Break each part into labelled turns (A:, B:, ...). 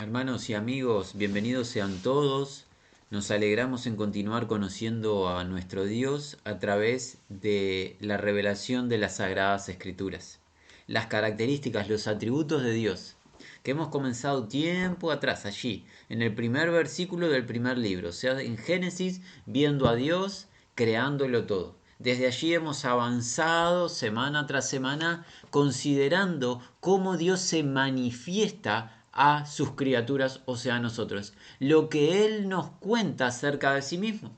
A: Hermanos y amigos, bienvenidos sean todos. Nos alegramos en continuar conociendo a nuestro Dios a través de la revelación de las Sagradas Escrituras. Las características, los atributos de Dios, que hemos comenzado tiempo atrás, allí, en el primer versículo del primer libro, o sea, en Génesis, viendo a Dios, creándolo todo. Desde allí hemos avanzado semana tras semana considerando cómo Dios se manifiesta a sus criaturas, o sea, a nosotros, lo que Él nos cuenta acerca de sí mismo.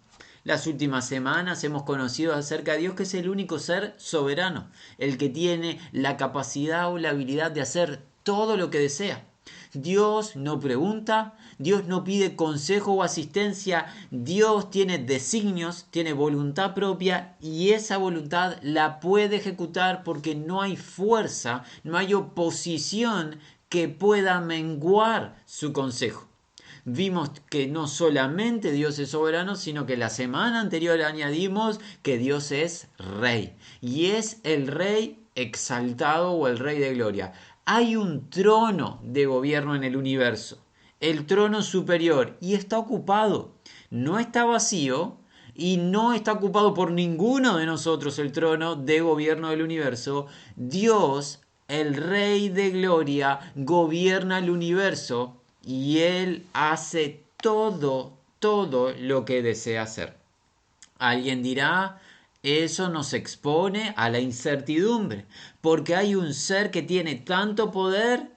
A: Las últimas semanas hemos conocido acerca de Dios, que es el único ser soberano, el que tiene la capacidad o la habilidad de hacer todo lo que desea. Dios no pregunta, Dios no pide consejo o asistencia, Dios tiene designios, tiene voluntad propia y esa voluntad la puede ejecutar porque no hay fuerza, no hay oposición que pueda menguar su consejo. Vimos que no solamente Dios es soberano, sino que la semana anterior añadimos que Dios es rey. Y es el rey exaltado o el rey de gloria. Hay un trono de gobierno en el universo, el trono superior, y está ocupado. No está vacío y no está ocupado por ninguno de nosotros el trono de gobierno del universo. Dios, el rey de gloria, gobierna el universo y Él hace todo lo que desea hacer. Alguien dirá, eso nos expone a la incertidumbre, porque hay un ser que tiene tanto poder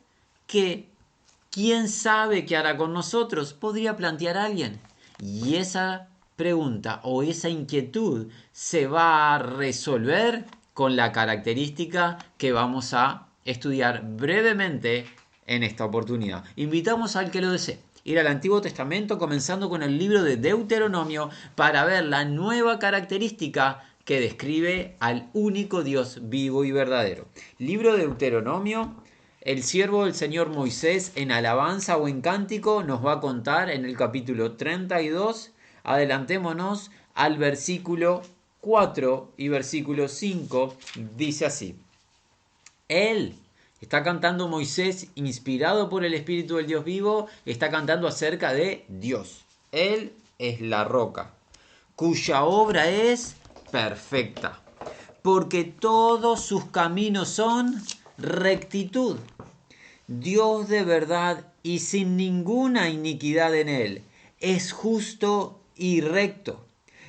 A: que ¿quién sabe qué hará con nosotros? Podría plantear alguien. Y esa pregunta o esa inquietud se va a resolver con la característica que vamos a estudiar brevemente en esta oportunidad. Invitamos al que lo desee ir al Antiguo Testamento, comenzando con el libro de Deuteronomio, para ver la nueva característica que describe al único Dios vivo y verdadero. Libro de Deuteronomio, el siervo del Señor Moisés, en alabanza o en cántico, nos va a contar en el capítulo 32. Adelantémonos al versículo 4 y versículo 5, dice así: Él está cantando Moisés, inspirado por el Espíritu del Dios vivo, está cantando acerca de Dios. Él es la roca, cuya obra es perfecta, porque todos sus caminos son rectitud. Dios de verdad y sin ninguna iniquidad en él, es justo y recto.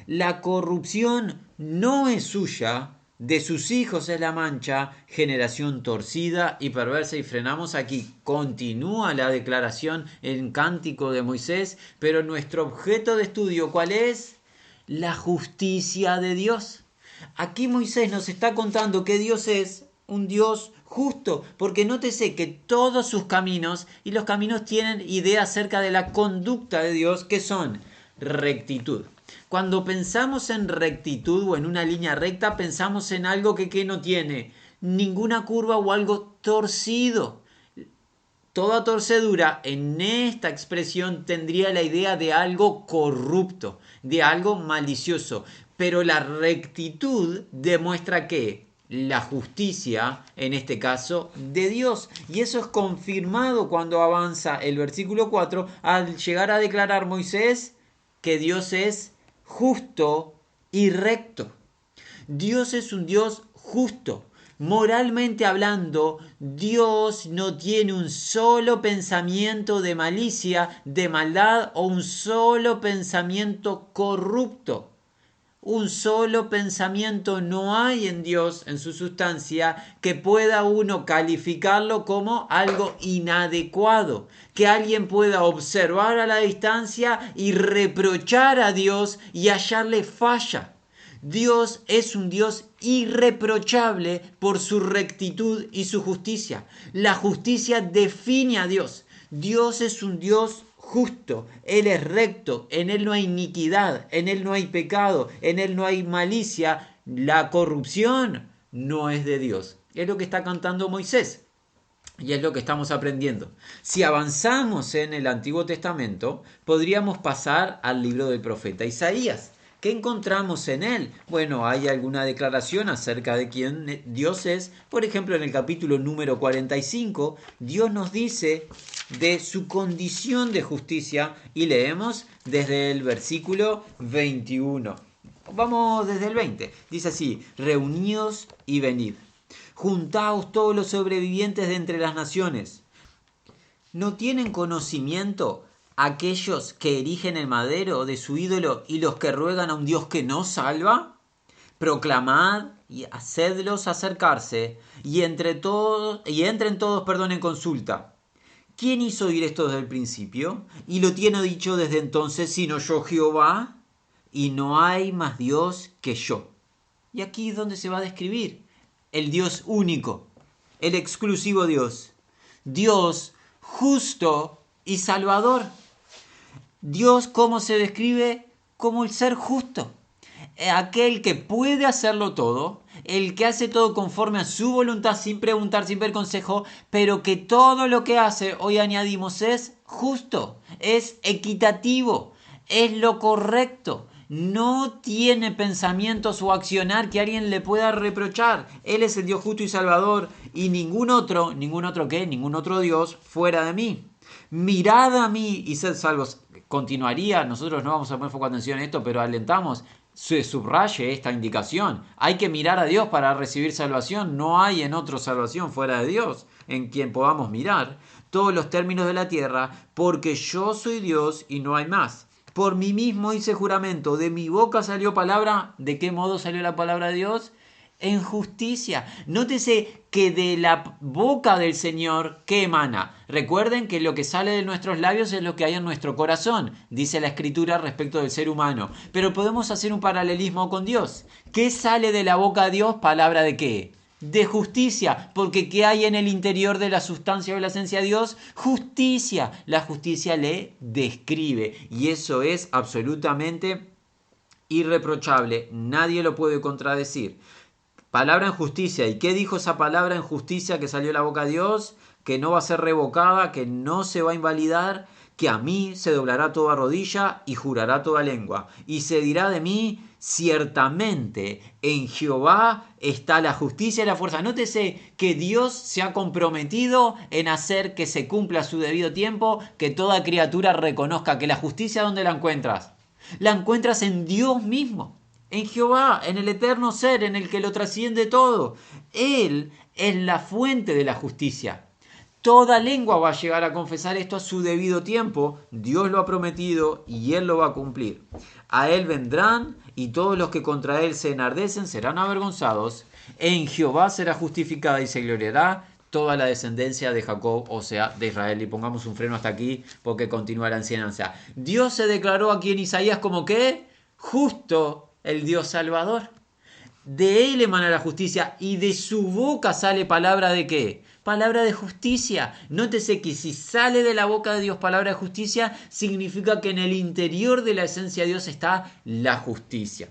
A: La corrupción no es suya, de sus hijos es la mancha, generación torcida y perversa. Y frenamos aquí. Continúa la declaración en cántico de Moisés, pero nuestro objeto de estudio, ¿cuál es? La justicia de Dios. Aquí Moisés nos está contando que Dios es un Dios justo, porque nótese que todos sus caminos, y los caminos tienen idea acerca de la conducta de Dios, que son rectitud. Cuando pensamos en rectitud o en una línea recta, pensamos en algo que no tiene ninguna curva o algo torcido. Toda torcedura en esta expresión tendría la idea de algo corrupto, de algo malicioso. Pero la rectitud demuestra que la justicia, en este caso, de Dios. Y eso es confirmado cuando avanza el versículo 4 al llegar a declarar Moisés que Dios es justo y recto. Dios es un Dios justo. Moralmente hablando, Dios no tiene un solo pensamiento de malicia, de maldad o un solo pensamiento corrupto. Un solo pensamiento no hay en Dios, en su sustancia, que pueda uno calificarlo como algo inadecuado, que alguien pueda observar a la distancia y reprochar a Dios y hallarle falla. Dios es un Dios irreprochable por su rectitud y su justicia. La justicia define a Dios. Dios es un Dios justo, Él es recto, en Él no hay iniquidad, en Él no hay pecado, en Él no hay malicia. La corrupción no es de Dios. Es lo que está cantando Moisés. Y es lo que estamos aprendiendo. Si avanzamos en el Antiguo Testamento, podríamos pasar al libro del profeta Isaías. ¿Qué encontramos en él? Bueno, hay alguna declaración acerca de quién Dios es. Por ejemplo, en el capítulo número 45, Dios nos dice de su condición de justicia y leemos desde el versículo 21. Vamos desde el 20. Dice así: reuníos y venid. Juntaos todos los sobrevivientes de entre las naciones. ¿No tienen conocimiento aquellos que erigen el madero de su ídolo y los que ruegan a un Dios que no salva? Proclamad y hacedlos acercarse y entren todos, en consulta. ¿Quién hizo oír esto desde el principio? Y lo tiene dicho desde entonces, sino yo Jehová, y no hay más Dios que yo. Y aquí es donde se va a describir el Dios único, el exclusivo Dios. Dios justo y salvador. Dios, ¿cómo se describe? Como el ser justo. Aquel que puede hacerlo todo, el que hace todo conforme a su voluntad, sin preguntar, sin ver consejo, pero que todo lo que hace, hoy añadimos, es justo, es equitativo, es lo correcto. No tiene pensamientos o accionar que alguien le pueda reprochar. Él es el Dios justo y salvador y ningún otro Dios fuera de mí. Mirad a mí y sed salvos. Continuaría, nosotros no vamos a poner foco de atención en esto, pero alentamos, se subraye esta indicación. Hay que mirar a Dios para recibir salvación. No hay en otro salvación fuera de Dios en quien podamos mirar todos los términos de la tierra, porque yo soy Dios y no hay más. Por mí mismo hice juramento, de mi boca salió palabra. ¿De qué modo salió la palabra de Dios? En justicia. Nótese que de la boca del Señor, ¿qué emana? Recuerden que lo que sale de nuestros labios es lo que hay en nuestro corazón, dice la Escritura respecto del ser humano. Pero podemos hacer un paralelismo con Dios. ¿Qué sale de la boca de Dios? ¿Palabra de qué? De justicia, porque ¿qué hay en el interior de la sustancia o la esencia de Dios? Justicia. La justicia le describe y eso es absolutamente irreprochable. Nadie lo puede contradecir. Palabra en justicia. ¿Y qué dijo esa palabra en justicia que salió de la boca de Dios? Que no va a ser revocada, que no se va a invalidar, que a mí se doblará toda rodilla y jurará toda lengua. Y se dirá de mí, ciertamente en Jehová está la justicia y la fuerza. Nótese que Dios se ha comprometido en hacer que se cumpla a su debido tiempo, que toda criatura reconozca que la justicia, ¿dónde la encuentras? La encuentras en Dios mismo. En Jehová, en el eterno ser, en el que lo trasciende todo. Él es la fuente de la justicia. Toda lengua va a llegar a confesar esto a su debido tiempo. Dios lo ha prometido y Él lo va a cumplir. A Él vendrán y todos los que contra Él se enardecen serán avergonzados. En Jehová será justificada y se gloriará toda la descendencia de Jacob, o sea, de Israel. Y pongamos un freno hasta aquí porque continúa la enseñanza. Dios se declaró aquí en Isaías como que justo, el Dios salvador. De él emana la justicia y de su boca sale palabra de qué? Palabra de justicia. Nótese que si sale de la boca de Dios palabra de justicia, significa que en el interior de la esencia de Dios está la justicia.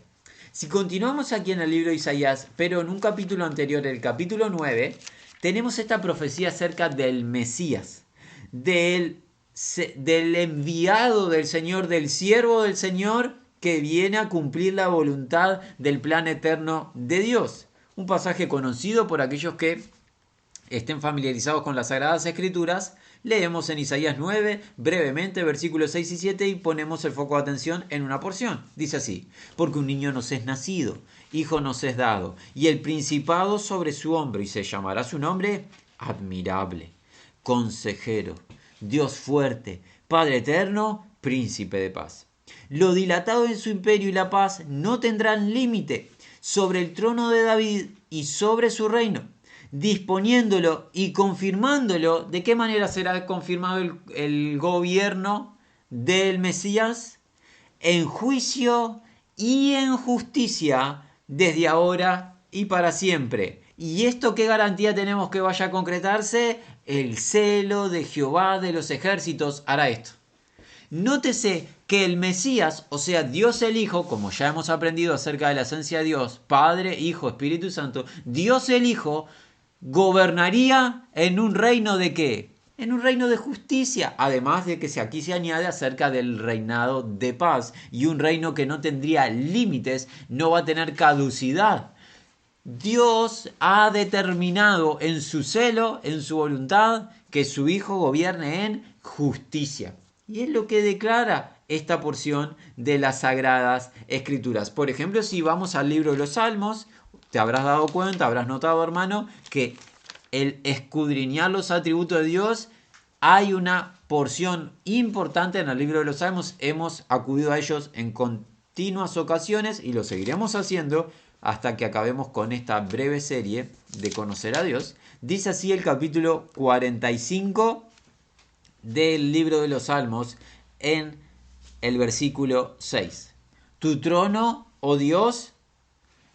A: Si continuamos aquí en el libro de Isaías, pero en un capítulo anterior, el capítulo 9, tenemos esta profecía acerca del Mesías, del enviado del Señor, del siervo del Señor, que viene a cumplir la voluntad del plan eterno de Dios. Un pasaje conocido por aquellos que estén familiarizados con las Sagradas Escrituras. Leemos en Isaías 9, brevemente, versículos 6 y 7, y ponemos el foco de atención en una porción. Dice así: porque un niño nos es nacido, hijo nos es dado, y el principado sobre su hombro, y se llamará su nombre admirable, consejero, Dios fuerte, Padre eterno, príncipe de paz. Lo dilatado en su imperio y la paz no tendrán límite sobre el trono de David y sobre su reino, disponiéndolo y confirmándolo. ¿De qué manera será confirmado el gobierno del Mesías? En juicio y en justicia desde ahora y para siempre. ¿Y esto qué garantía tenemos que vaya a concretarse? El celo de Jehová de los ejércitos hará esto. Nótese que el Mesías, o sea, Dios el Hijo, como ya hemos aprendido acerca de la esencia de Dios, Padre, Hijo, Espíritu Santo, Dios el Hijo gobernaría en un reino de ¿qué? En un reino de justicia, además de que aquí se añade acerca del reinado de paz, y un reino que no tendría límites, no va a tener caducidad. Dios ha determinado en su celo, en su voluntad, que su Hijo gobierne en justicia. Y es lo que declara esta porción de las Sagradas Escrituras. Por ejemplo, si vamos al libro de los Salmos, te habrás dado cuenta, habrás notado, hermano, que el escudriñar los atributos de Dios, hay una porción importante en el libro de los Salmos. Hemos acudido a ellos en continuas ocasiones y lo seguiremos haciendo hasta que acabemos con esta breve serie de conocer a Dios. Dice así el capítulo 45 del libro de los Salmos en el versículo 6. Tu trono, oh Dios,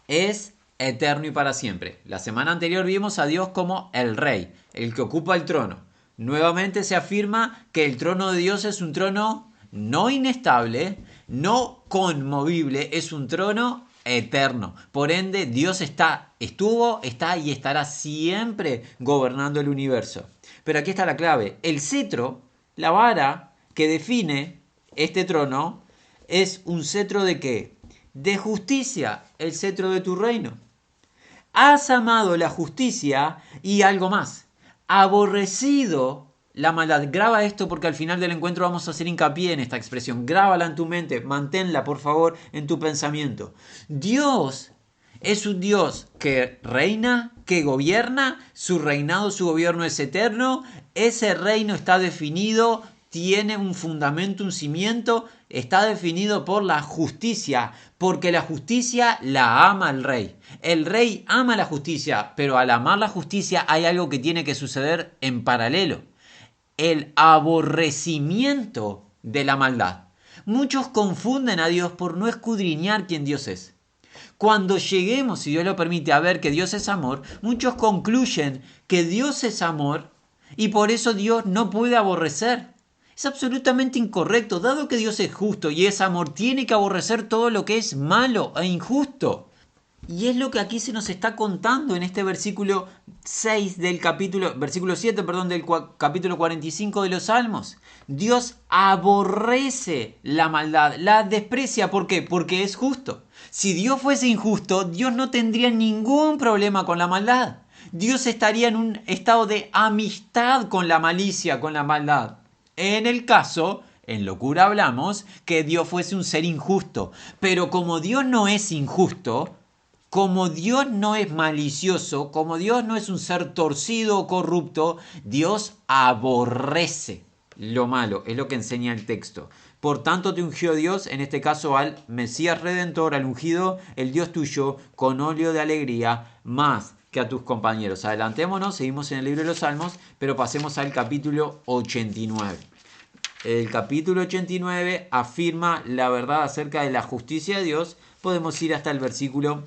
A: es eterno y para siempre. La semana anterior vimos a Dios como el Rey, el que ocupa el trono. Nuevamente se afirma que el trono de Dios es un trono no inestable, no conmovible, es un trono eterno. Por ende, Dios estuvo, está y estará siempre gobernando el universo. Pero aquí está la clave. El cetro, la vara que define este trono, es un cetro ¿de qué? De justicia, el cetro de tu reino. Has amado la justicia y algo más. Aborrecido la maldad. Graba esto porque al final del encuentro vamos a hacer hincapié en esta expresión. Grábala en tu mente, manténla por favor en tu pensamiento. Dios es un Dios que reina, que gobierna, su reinado, su gobierno es eterno, ese reino está definido, tiene un fundamento, un cimiento, está definido por la justicia, porque la justicia la ama el rey. El rey ama la justicia, pero al amar la justicia hay algo que tiene que suceder en paralelo: el aborrecimiento de la maldad. Muchos confunden a Dios por no escudriñar quién Dios es. Cuando lleguemos, si Dios lo permite, a ver que Dios es amor, muchos concluyen que Dios es amor y por eso Dios no puede aborrecer. Es absolutamente incorrecto. Dado que Dios es justo y es amor, tiene que aborrecer todo lo que es malo e injusto. Y es lo que aquí se nos está contando en este versículo 6 del versículo 7, del capítulo 45 de los Salmos. Dios aborrece la maldad, la desprecia. ¿Por qué? Porque es justo. Si Dios fuese injusto, Dios no tendría ningún problema con la maldad. Dios estaría en un estado de amistad con la malicia, con la maldad. En el caso, en locura hablamos, que Dios fuese un ser injusto. Pero como Dios no es injusto, como Dios no es malicioso, como Dios no es un ser torcido o corrupto, Dios aborrece lo malo, es lo que enseña el texto. Por tanto te ungió Dios, en este caso al Mesías Redentor, al ungido, el Dios tuyo, con óleo de alegría, más que a tus compañeros. Adelantémonos, seguimos en el libro de los Salmos, pero pasemos al capítulo 89. El capítulo 89 afirma la verdad acerca de la justicia de Dios. Podemos ir hasta el versículo,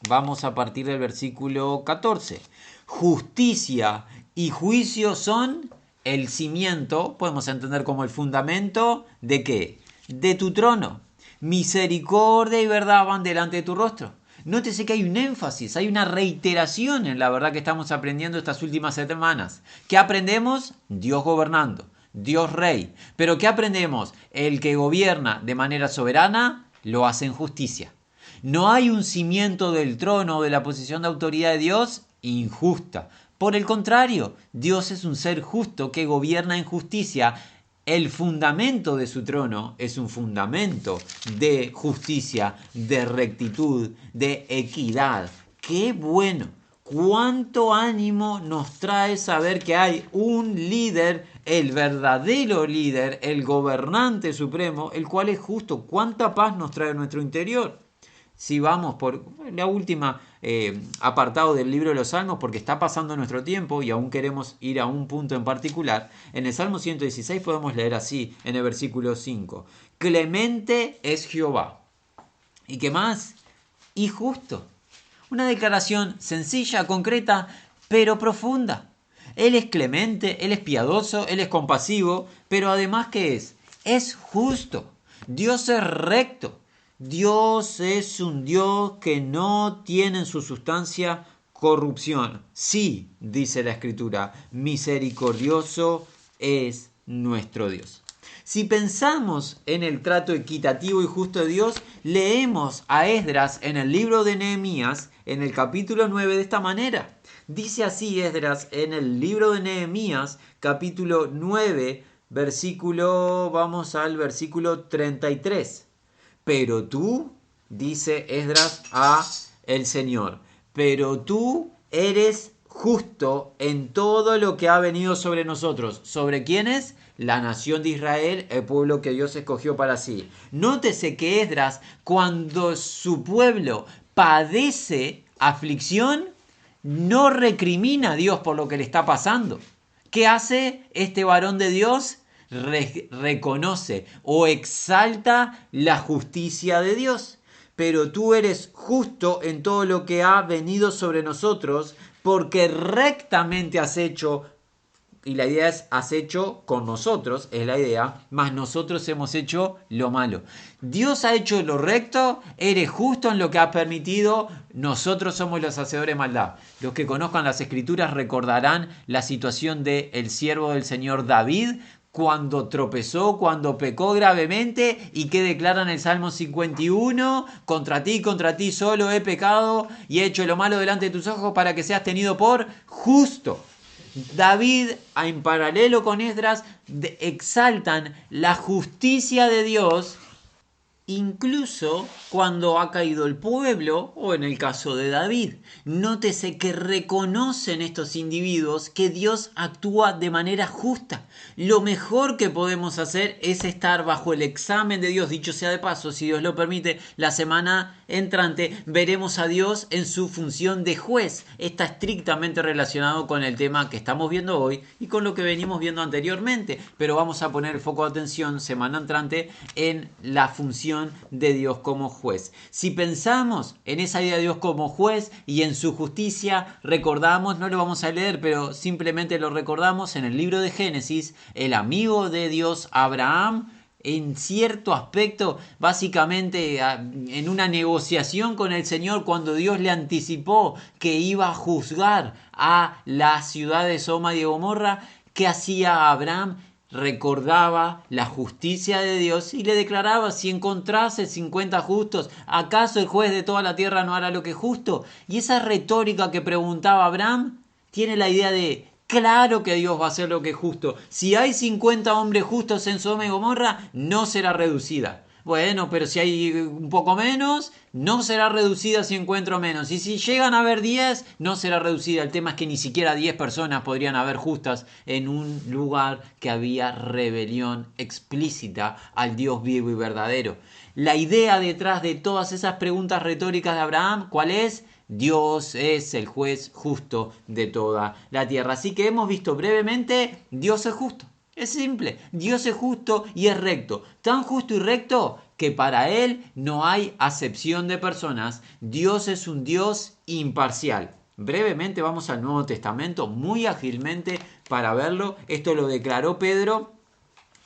A: vamos a partir del versículo 14. Justicia y juicio son el cimiento, podemos entender como el fundamento, ¿de qué? De tu trono. Misericordia y verdad van delante de tu rostro. Nótese que hay un énfasis, hay una reiteración en la verdad que estamos aprendiendo estas últimas semanas. ¿Qué aprendemos? Dios gobernando, Dios rey. ¿Pero qué aprendemos? El que gobierna de manera soberana lo hace en justicia. No hay un cimiento del trono o de la posición de autoridad de Dios injusta. Por el contrario, Dios es un ser justo que gobierna en justicia. El fundamento de su trono es un fundamento de justicia, de rectitud, de equidad. ¡Qué bueno! ¡Cuánto ánimo nos trae saber que hay un líder, el verdadero líder, el gobernante supremo, el cual es justo! ¡Cuánta paz nos trae a nuestro interior! Si vamos por la última apartado del libro de los Salmos, porque está pasando nuestro tiempo y aún queremos ir a un punto en particular, en el Salmo 116 podemos leer así, en el versículo 5. Clemente es Jehová. ¿Y qué más? Y justo. Una declaración sencilla, concreta, pero profunda. Él es clemente, Él es piadoso, Él es compasivo, pero además ¿qué es? Es justo. Dios es recto. Dios es un Dios que no tiene en su sustancia corrupción. Sí, dice la Escritura, misericordioso es nuestro Dios. Si pensamos en el trato equitativo y justo de Dios, leemos a Esdras en el libro de Nehemías, en el capítulo 9, de esta manera. Dice así Esdras en el libro de Nehemías, capítulo 9, vamos al versículo 33. Pero tú, dice Esdras a el Señor, pero tú eres justo en todo lo que ha venido sobre nosotros. ¿Sobre quiénes? La nación de Israel, el pueblo que Dios escogió para sí. Nótese que Esdras, cuando su pueblo padece aflicción, no recrimina a Dios por lo que le está pasando. ¿Qué hace este varón de Dios? Reconoce o exalta la justicia de Dios. Pero tú eres justo en todo lo que ha venido sobre nosotros, porque rectamente has hecho, y la idea es has hecho con nosotros, es la idea, mas nosotros hemos hecho lo malo. Dios ha hecho lo recto, eres justo en lo que ha permitido, nosotros somos los hacedores de maldad. Los que conozcan las escrituras recordarán la situación del siervo del Señor David, cuando tropezó, cuando pecó gravemente, y que declara en el Salmo 51, contra ti solo he pecado y he hecho lo malo delante de tus ojos para que seas tenido por justo. David, en paralelo con Esdras, exaltan la justicia de Dios, incluso cuando ha caído el pueblo, o en el caso de David. Nótese que reconocen estos individuos que Dios actúa de manera justa. Lo mejor que podemos hacer es estar bajo el examen de Dios. Dicho sea de paso, si Dios lo permite, la semana entrante veremos a Dios en su función de juez. Está estrictamente relacionado con el tema que estamos viendo hoy y con lo que venimos viendo anteriormente, pero vamos a poner el foco de atención semana entrante en la función de Dios como juez. Si pensamos en esa idea de Dios como juez y en su justicia, recordamos, no lo vamos a leer, pero simplemente lo recordamos en el libro de Génesis, el amigo de Dios Abraham, en cierto aspecto, básicamente en una negociación con el Señor, cuando Dios le anticipó que iba a juzgar a la ciudad de Sodoma y Gomorra, ¿qué hacía Abraham? Recordaba la justicia de Dios y le declaraba: si encontrase 50 justos, ¿acaso el juez de toda la tierra no hará lo que es justo? Y esa retórica que preguntaba Abraham tiene la idea de: claro que Dios va a hacer lo que es justo. Si hay 50 hombres justos en Sodoma y Gomorra, no será reducida. Bueno, pero si hay un poco menos, no será reducida si encuentro menos. Y si llegan a haber 10, no será reducida. El tema es que ni siquiera 10 personas podrían haber justas en un lugar que había rebelión explícita al Dios vivo y verdadero. La idea detrás de todas esas preguntas retóricas de Abraham, ¿cuál es? Dios es el juez justo de toda la tierra. Así que hemos visto brevemente, Dios es justo. Es simple, Dios es justo y es recto. Tan justo y recto que para Él no hay acepción de personas. Dios es un Dios imparcial. Brevemente vamos al Nuevo Testamento, muy ágilmente para verlo. Esto lo declaró Pedro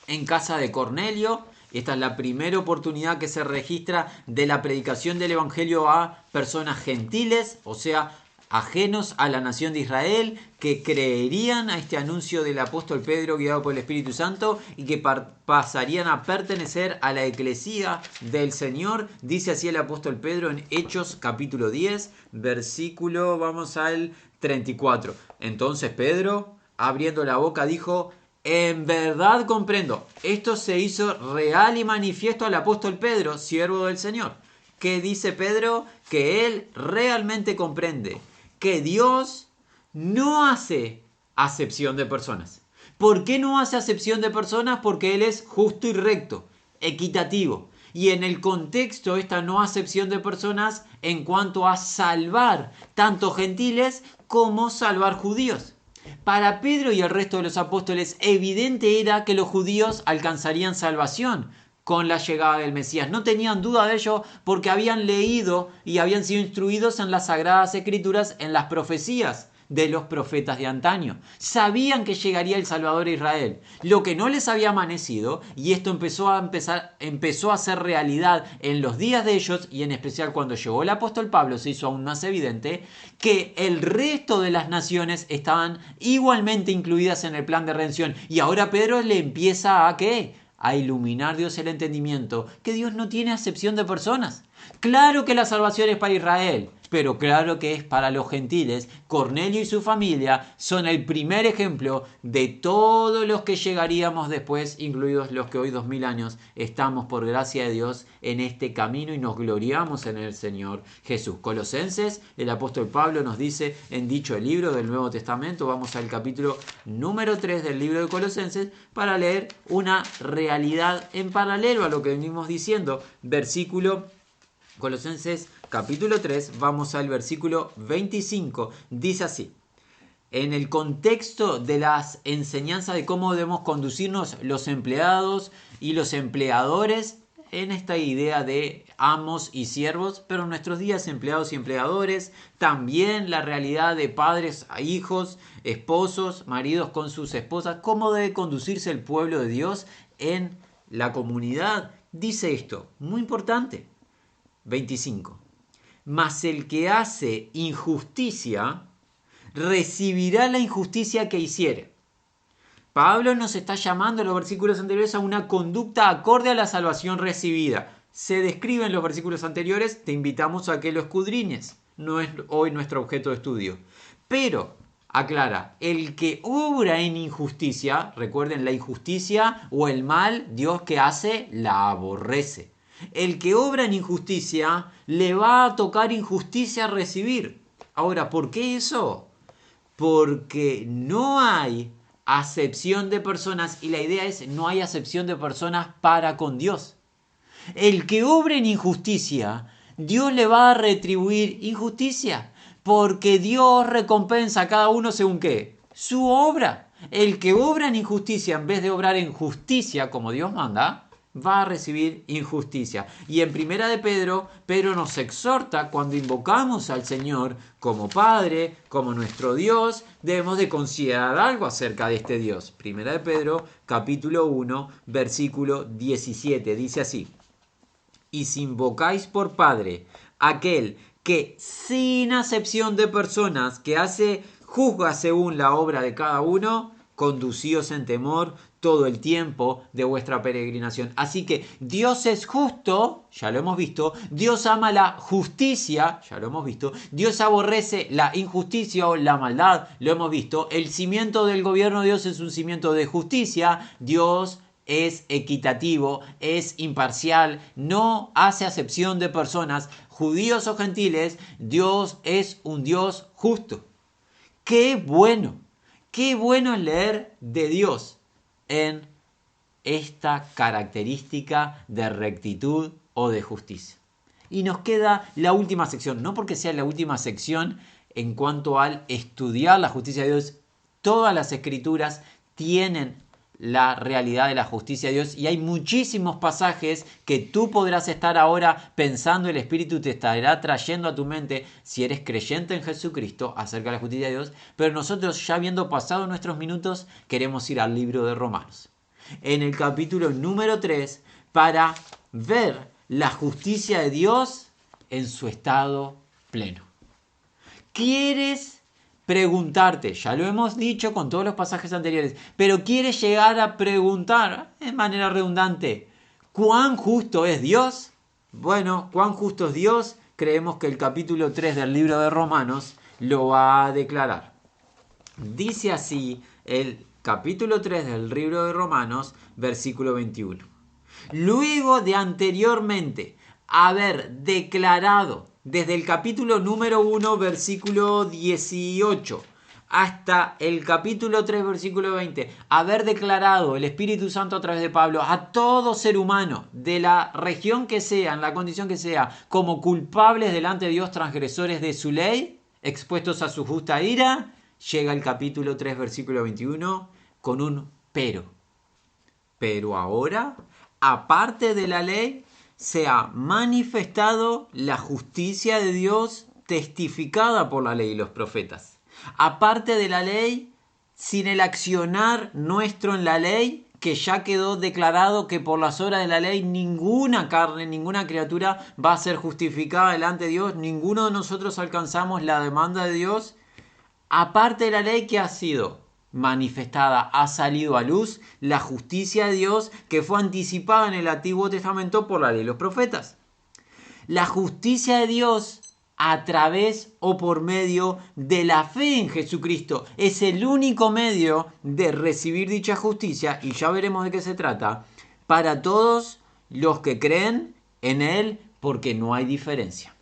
A: en casa de Cornelio. Esta es la primera oportunidad que se registra de la predicación del Evangelio a personas gentiles, o sea, ajenos a la nación de Israel, que creerían a este anuncio del apóstol Pedro guiado por el Espíritu Santo y que pasarían a pertenecer a la eclesía del Señor. Dice así el apóstol Pedro en Hechos capítulo 10, versículo, vamos al 34. Entonces Pedro, abriendo la boca, dijo: en verdad comprendo. Esto se hizo real y manifiesto al apóstol Pedro, siervo del Señor. ¿Qué dice Pedro? Que él realmente comprende que Dios no hace acepción de personas. ¿Por qué no hace acepción de personas? Porque Él es justo y recto, equitativo. Y en el contexto esta no acepción de personas en cuanto a salvar tanto gentiles como salvar judíos. Para Pedro y el resto de los apóstoles, evidente era que los judíos alcanzarían salvación con la llegada del Mesías. No tenían duda de ello porque habían leído y habían sido instruidos en las Sagradas Escrituras, en las profecías de los profetas de antaño. Sabían que llegaría el Salvador a Israel. Lo que no les había amanecido, y esto empezó a ser realidad en los días de ellos, y en especial cuando llegó el apóstol Pablo, se hizo aún más evidente que el resto de las naciones estaban igualmente incluidas en el plan de redención. Y ahora Pedro le empieza a ¿qué? a iluminar Dios el entendimiento, que Dios no tiene acepción de personas. Claro que la salvación es para Israel, pero claro que es para los gentiles. Cornelio y su familia son el primer ejemplo de todos los que llegaríamos después, incluidos los que hoy 2000 años estamos por gracia de Dios en este camino y nos gloriamos en el Señor Jesús. Colosenses, el apóstol Pablo nos dice en dicho libro del Nuevo Testamento, vamos al capítulo número 3 del libro de Colosenses para leer una realidad en paralelo a lo que venimos diciendo. Colosenses capítulo 3, vamos al versículo 25, dice así: en el contexto de las enseñanzas de cómo debemos conducirnos los empleados y los empleadores, en esta idea de amos y siervos, pero en nuestros días empleados y empleadores, también la realidad de padres a hijos, esposos, maridos con sus esposas, cómo debe conducirse el pueblo de Dios en la comunidad. Dice esto, muy importante, 25. Mas el que hace injusticia recibirá la injusticia que hiciere. Pablo nos está llamando en los versículos anteriores a una conducta acorde a la salvación recibida. Se describe en los versículos anteriores, te invitamos a que lo escudriñes. No es hoy nuestro objeto de estudio. Pero, aclara, el que obra en injusticia, recuerden, la injusticia o el mal, Dios que hace, la aborrece. El que obra en injusticia, le va a tocar injusticia recibir. Ahora, ¿por qué eso? Porque no hay acepción de personas, y la idea es no hay acepción de personas para con Dios. El que obra en injusticia, Dios le va a retribuir injusticia, porque Dios recompensa a cada uno según qué, su obra. El que obra en injusticia en vez de obrar en justicia como Dios manda, va a recibir injusticia. Y en Primera de Pedro nos exhorta, cuando invocamos al Señor como Padre, como nuestro Dios, debemos de considerar algo acerca de este Dios. Primera de Pedro, capítulo 1, versículo 17, dice así: y si invocáis por Padre aquel que sin acepción de personas juzga según la obra de cada uno, conducíos en temor todo el tiempo de vuestra peregrinación. Así que Dios es justo, ya lo hemos visto. Dios ama la justicia, ya lo hemos visto. Dios aborrece la injusticia o la maldad, lo hemos visto. El cimiento del gobierno de Dios es un cimiento de justicia. Dios es equitativo, es imparcial, no hace acepción de personas, judíos o gentiles. Dios es un Dios justo. ¡Qué bueno! ¡Qué bueno es leer de Dios en esta característica de rectitud o de justicia! Y nos queda la última sección, no porque sea la última sección en cuanto al estudiar la justicia de Dios. Todas las escrituras tienen la realidad de la justicia de Dios y hay muchísimos pasajes que tú podrás estar ahora pensando, el Espíritu te estará trayendo a tu mente si eres creyente en Jesucristo acerca de la justicia de Dios. Pero nosotros, ya habiendo pasado nuestros minutos, queremos ir al libro de Romanos en el capítulo número 3 para ver la justicia de Dios en su estado pleno. ¿Quieres preguntarte? Ya lo hemos dicho con todos los pasajes anteriores, pero ¿quieres llegar a preguntar de manera redundante cuán justo es Dios? Bueno, cuán justo es Dios, creemos que el capítulo 3 del libro de Romanos lo va a declarar. Dice así el capítulo 3 del libro de Romanos, versículo 21. Luego de anteriormente haber declarado desde el capítulo número 1, versículo 18, hasta el capítulo 3, versículo 20, haber declarado el Espíritu Santo a través de Pablo a todo ser humano, de la región que sea, en la condición que sea, como culpables delante de Dios, transgresores de su ley, expuestos a su justa ira, llega el capítulo 3, versículo 21, con un pero. Pero ahora, aparte de la ley, se ha manifestado la justicia de Dios testificada por la ley y los profetas. Aparte de la ley, sin el accionar nuestro en la ley, que ya quedó declarado que por las obras de la ley ninguna carne, ninguna criatura va a ser justificada delante de Dios, ninguno de nosotros alcanzamos la demanda de Dios. Aparte de la ley, ¿qué ha sido? manifestada, ha salido a luz la justicia de Dios que fue anticipada en el Antiguo Testamento por la ley de los profetas. La justicia de Dios a través o por medio de la fe en Jesucristo es el único medio de recibir dicha justicia, y ya veremos de qué se trata, para todos los que creen en Él, porque no hay diferencia.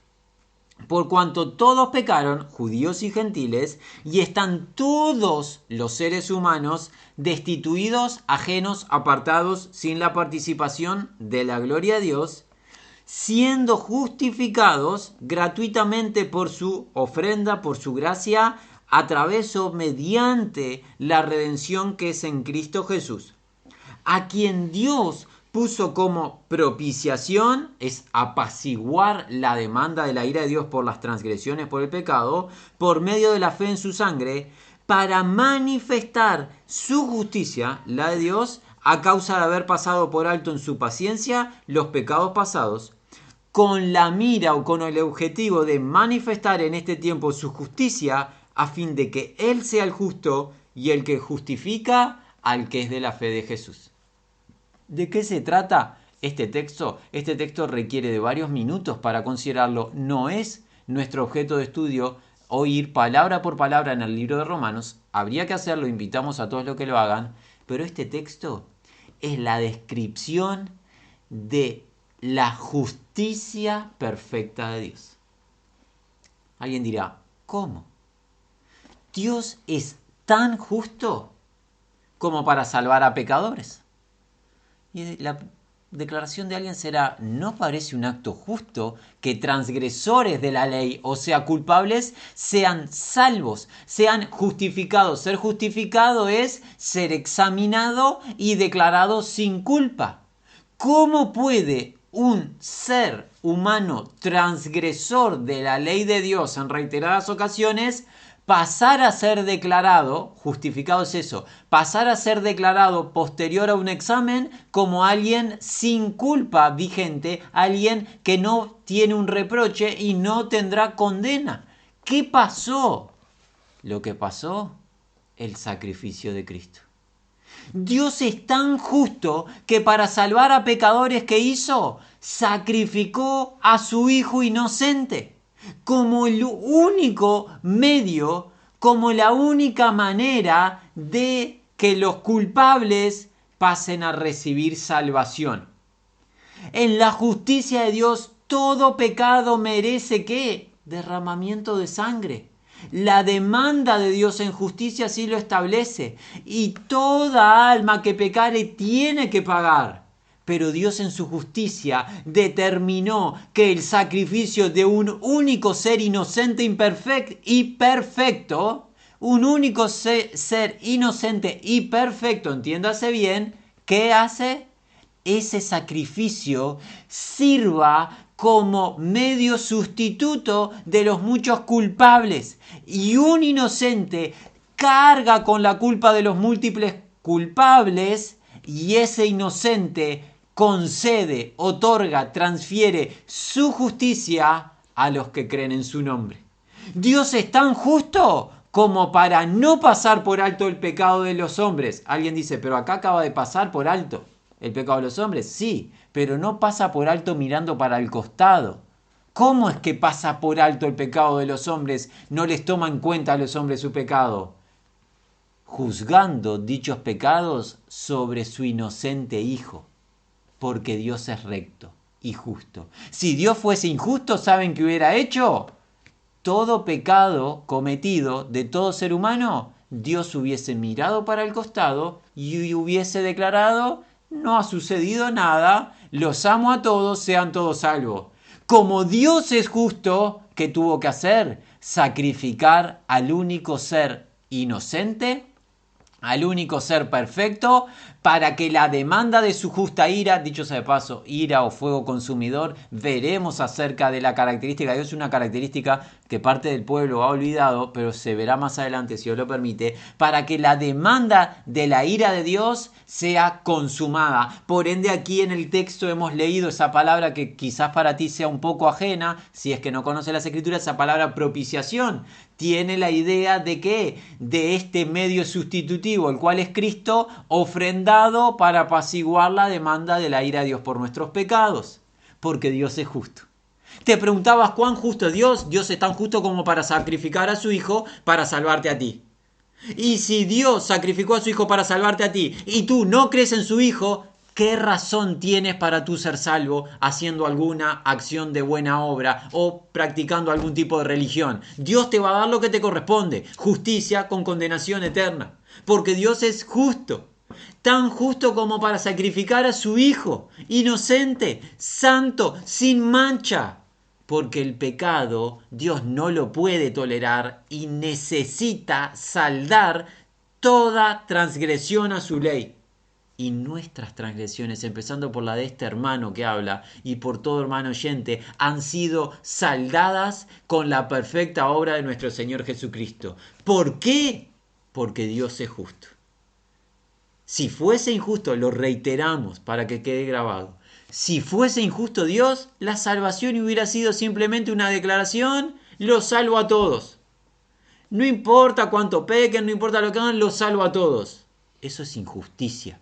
A: Por cuanto todos pecaron, judíos y gentiles, y están todos los seres humanos destituidos, ajenos, apartados, sin la participación de la gloria de Dios, siendo justificados gratuitamente por su ofrenda, por su gracia, a través o mediante la redención que es en Cristo Jesús, a quien Dios puso como propiciación, es apaciguar la demanda de la ira de Dios por las transgresiones, por el pecado, por medio de la fe en su sangre, para manifestar su justicia, la de Dios, a causa de haber pasado por alto en su paciencia los pecados pasados, con la mira o con el objetivo de manifestar en este tiempo su justicia, a fin de que Él sea el justo y el que justifica al que es de la fe de Jesús. ¿De qué se trata este texto? Este texto requiere de varios minutos para considerarlo. No es nuestro objeto de estudio o ir palabra por palabra en el libro de Romanos. Habría que hacerlo, invitamos a todos los que lo hagan. Pero este texto es la descripción de la justicia perfecta de Dios. Alguien dirá, ¿cómo? ¿Dios es tan justo como para salvar a pecadores? Y la declaración de alguien será, ¿no parece un acto justo que transgresores de la ley, o sea, culpables, sean salvos, sean justificados? Ser justificado es ser examinado y declarado sin culpa. ¿Cómo puede un ser humano transgresor de la ley de Dios en reiteradas ocasiones pasar a ser declarado, justificado es eso, pasar a ser declarado posterior a un examen como alguien sin culpa vigente, alguien que no tiene un reproche y no tendrá condena? ¿Qué pasó? Lo que pasó, el sacrificio de Cristo. Dios es tan justo que para salvar a pecadores, ¿qué hizo? Sacrificó a su Hijo inocente como el único medio, como la única manera de que los culpables pasen a recibir salvación. En la justicia de Dios, todo pecado merece ¿qué? Derramamiento de sangre. La demanda de Dios en justicia así lo establece. Y toda alma que pecare tiene que pagar. Pero Dios en su justicia determinó que el sacrificio de un único ser inocente y perfecto, un único ser inocente y perfecto, entiéndase bien, ¿qué hace? Ese sacrificio sirva como medio sustituto de los muchos culpables, y un inocente carga con la culpa de los múltiples culpables, y ese inocente concede, otorga, transfiere su justicia a los que creen en su nombre. Dios es tan justo como para no pasar por alto el pecado de los hombres. Alguien dice, pero acá acaba de pasar por alto el pecado de los hombres. Sí, pero no pasa por alto mirando para el costado. ¿Cómo es que pasa por alto el pecado de los hombres? No les toma en cuenta a los hombres su pecado, juzgando dichos pecados sobre su inocente Hijo, porque Dios es recto y justo. Si Dios fuese injusto, ¿saben qué hubiera hecho? Todo pecado cometido de todo ser humano, Dios hubiese mirado para el costado y hubiese declarado, no ha sucedido nada, los amo a todos, sean todos salvos. Como Dios es justo, ¿qué tuvo que hacer? Sacrificar al único ser inocente, al único ser perfecto, para que la demanda de su justa ira, dicho sea de paso, ira o fuego consumidor, veremos acerca de la característica de Dios, una característica que parte del pueblo ha olvidado, pero se verá más adelante si Dios lo permite, para que la demanda de la ira de Dios sea consumada. Por ende, aquí en el texto hemos leído esa palabra que quizás para ti sea un poco ajena, si es que no conoces las Escrituras, esa palabra propiciación. Tiene la idea de que de este medio sustitutivo, el cual es Cristo, ofrendado para apaciguar la demanda de la ira de Dios por nuestros pecados, porque Dios es justo. Te preguntabas cuán justo es Dios. Dios es tan justo como para sacrificar a su Hijo para salvarte a ti. Y si Dios sacrificó a su Hijo para salvarte a ti y tú no crees en su Hijo, ¿qué razón tienes para tú ser salvo haciendo alguna acción de buena obra o practicando algún tipo de religión? Dios te va a dar lo que te corresponde, justicia con condenación eterna, porque Dios es justo, tan justo como para sacrificar a su Hijo, inocente, santo, sin mancha, porque el pecado Dios no lo puede tolerar y necesita saldar toda transgresión a su ley. Y nuestras transgresiones, empezando por la de este hermano que habla y por todo hermano oyente, han sido saldadas con la perfecta obra de nuestro Señor Jesucristo. ¿Por qué? Porque Dios es justo. Si fuese injusto, lo reiteramos para que quede grabado, si fuese injusto Dios, la salvación hubiera sido simplemente una declaración: los salvo a todos. No importa cuánto pequen, no importa lo que hagan, los salvo a todos. Eso es injusticia.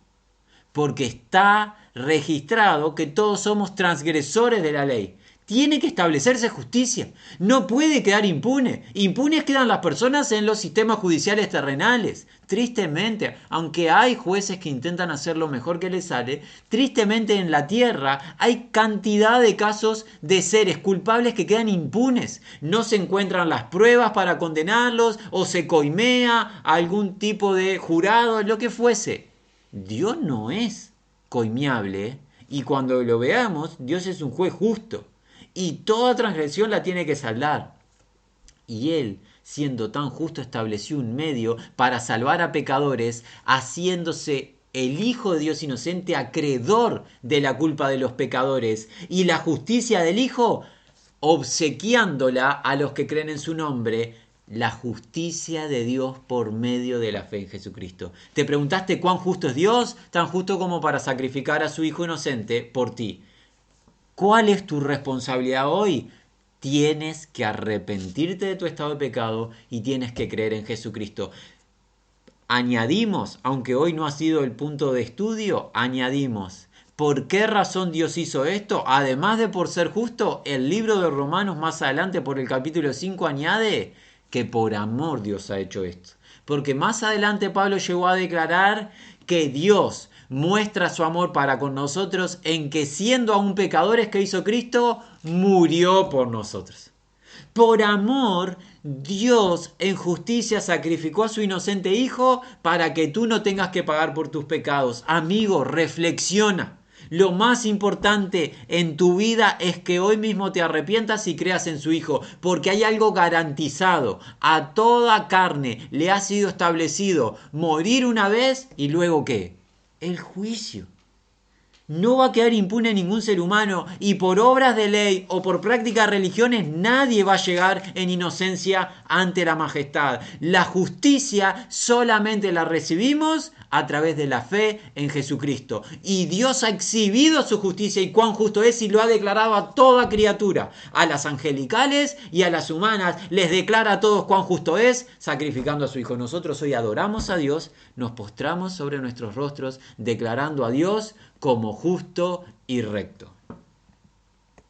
A: Porque está registrado que todos somos transgresores de la ley. Tiene que establecerse justicia. No puede quedar impune. Impunes quedan las personas en los sistemas judiciales terrenales. Tristemente, aunque hay jueces que intentan hacer lo mejor que les sale, tristemente en la tierra hay cantidad de casos de seres culpables que quedan impunes. No se encuentran las pruebas para condenarlos o se coimea a algún tipo de jurado, lo que fuese. Dios no es coimiable y cuando lo veamos, Dios es un juez justo y toda transgresión la tiene que saldar. Y Él, siendo tan justo, estableció un medio para salvar a pecadores, haciéndose el Hijo de Dios inocente acreedor de la culpa de los pecadores, y la justicia del Hijo obsequiándola a los que creen en su nombre, la justicia de Dios por medio de la fe en Jesucristo. ¿Te preguntaste cuán justo es Dios? Tan justo como para sacrificar a su Hijo inocente por ti. ¿Cuál es tu responsabilidad hoy? Tienes que arrepentirte de tu estado de pecado y tienes que creer en Jesucristo. Añadimos, aunque hoy no ha sido el punto de estudio, añadimos: ¿por qué razón Dios hizo esto? Además de por ser justo, el libro de Romanos más adelante por el capítulo 5 añade que por amor Dios ha hecho esto. Porque más adelante Pablo llegó a declarar que Dios muestra su amor para con nosotros en que, siendo aún pecadores, que hizo Cristo, murió por nosotros. Por amor, Dios en justicia sacrificó a su inocente Hijo para que tú no tengas que pagar por tus pecados. Amigo, reflexiona. Lo más importante en tu vida es que hoy mismo te arrepientas y creas en su Hijo, porque hay algo garantizado. A toda carne le ha sido establecido morir una vez y luego ¿qué? El juicio. No va a quedar impune ningún ser humano y por obras de ley o por prácticas de religiones nadie va a llegar en inocencia ante la majestad. La justicia solamente la recibimos a través de la fe en Jesucristo. Y Dios ha exhibido su justicia y cuán justo es y lo ha declarado a toda criatura. A las angelicales y a las humanas les declara a todos cuán justo es, sacrificando a su Hijo. Nosotros hoy adoramos a Dios, nos postramos sobre nuestros rostros declarando a Dios como justo y recto.